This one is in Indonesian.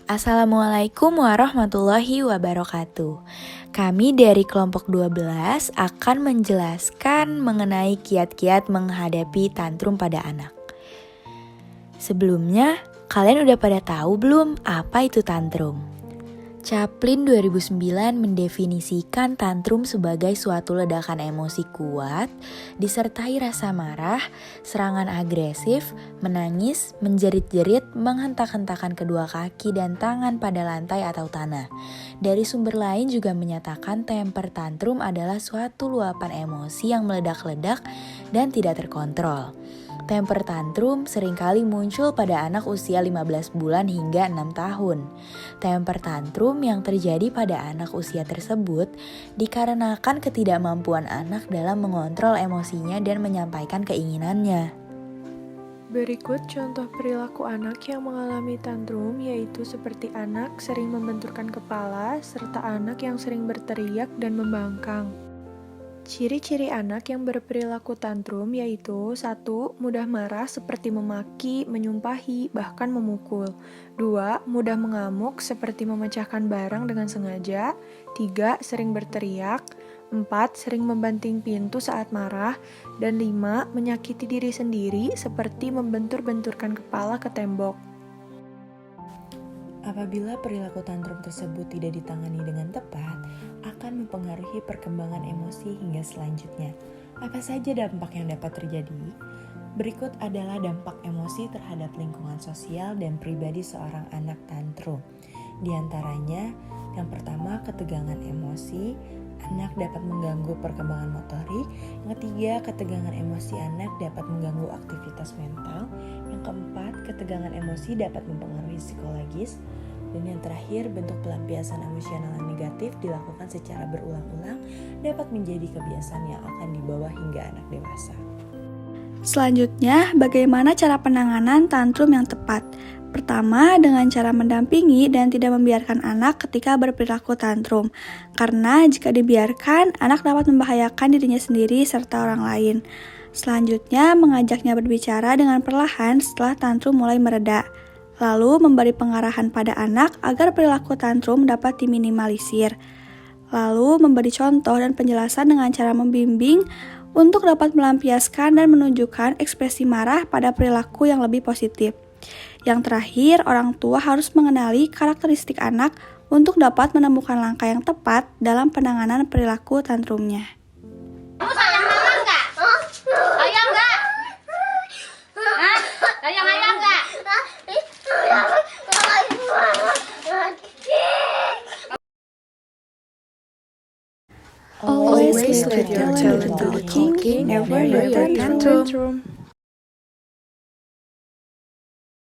Assalamualaikum warahmatullahi wabarakatuh. Kami dari kelompok 12 akan menjelaskan mengenai kiat-kiat menghadapi tantrum pada anak. Sebelumnya, kalian udah pada tahu belum apa itu tantrum? Chaplin 2009 mendefinisikan tantrum sebagai suatu ledakan emosi kuat, disertai rasa marah, serangan agresif, menangis, menjerit-jerit, menghentak-hentakan kedua kaki dan tangan pada lantai atau tanah. Dari sumber lain juga menyatakan temper tantrum adalah suatu luapan emosi yang meledak-ledak dan tidak terkontrol. Temper tantrum seringkali muncul pada anak usia 15 bulan hingga 6 tahun. Temper tantrum yang terjadi pada anak usia tersebut dikarenakan ketidakmampuan anak dalam mengontrol emosinya dan menyampaikan keinginannya. Berikut contoh perilaku anak yang mengalami tantrum, yaitu seperti anak sering membenturkan kepala, serta anak yang sering berteriak dan membangkang. Ciri-ciri anak yang berperilaku tantrum yaitu 1. Mudah marah seperti memaki, menyumpahi, bahkan memukul. 2. Mudah mengamuk seperti memecahkan barang dengan sengaja. 3. Sering berteriak. 4. Sering membanting pintu saat marah. Dan 5. Menyakiti diri sendiri seperti membentur-benturkan kepala ke tembok. Apabila perilaku tantrum tersebut tidak ditangani dengan tepat, akan mempengaruhi perkembangan emosi hingga selanjutnya. Apa saja dampak yang dapat terjadi? Berikut adalah dampak emosi terhadap lingkungan sosial dan pribadi seorang anak tantrum. Di antaranya, yang pertama, ketegangan emosi. Anak dapat mengganggu perkembangan motorik. Yang ketiga, ketegangan emosi anak dapat mengganggu aktivitas mental. Yang keempat, ketegangan emosi dapat mempengaruhi psikologis. Dan yang terakhir, bentuk pelampiasan emosional yang negatif dilakukan secara berulang-ulang dapat menjadi kebiasaan yang akan dibawa hingga anak dewasa. Selanjutnya, bagaimana cara penanganan tantrum yang tepat? Pertama, dengan cara mendampingi dan tidak membiarkan anak ketika berperilaku tantrum. Karena jika dibiarkan, anak dapat membahayakan dirinya sendiri serta orang lain. Selanjutnya, mengajaknya berbicara dengan perlahan setelah tantrum mulai mereda. Lalu, memberi pengarahan pada anak agar perilaku tantrum dapat diminimalisir. Lalu, memberi contoh dan penjelasan dengan cara membimbing untuk dapat melampiaskan dan menunjukkan ekspresi marah pada perilaku yang lebih positif. Yang terakhir, orang tua harus mengenali karakteristik anak untuk dapat menemukan langkah yang tepat dalam penanganan perilaku tantrumnya. Kamu sayang mama enggak? Sayang enggak? Hah? Sayang ayah enggak? Always let your children talking, never your tantrum.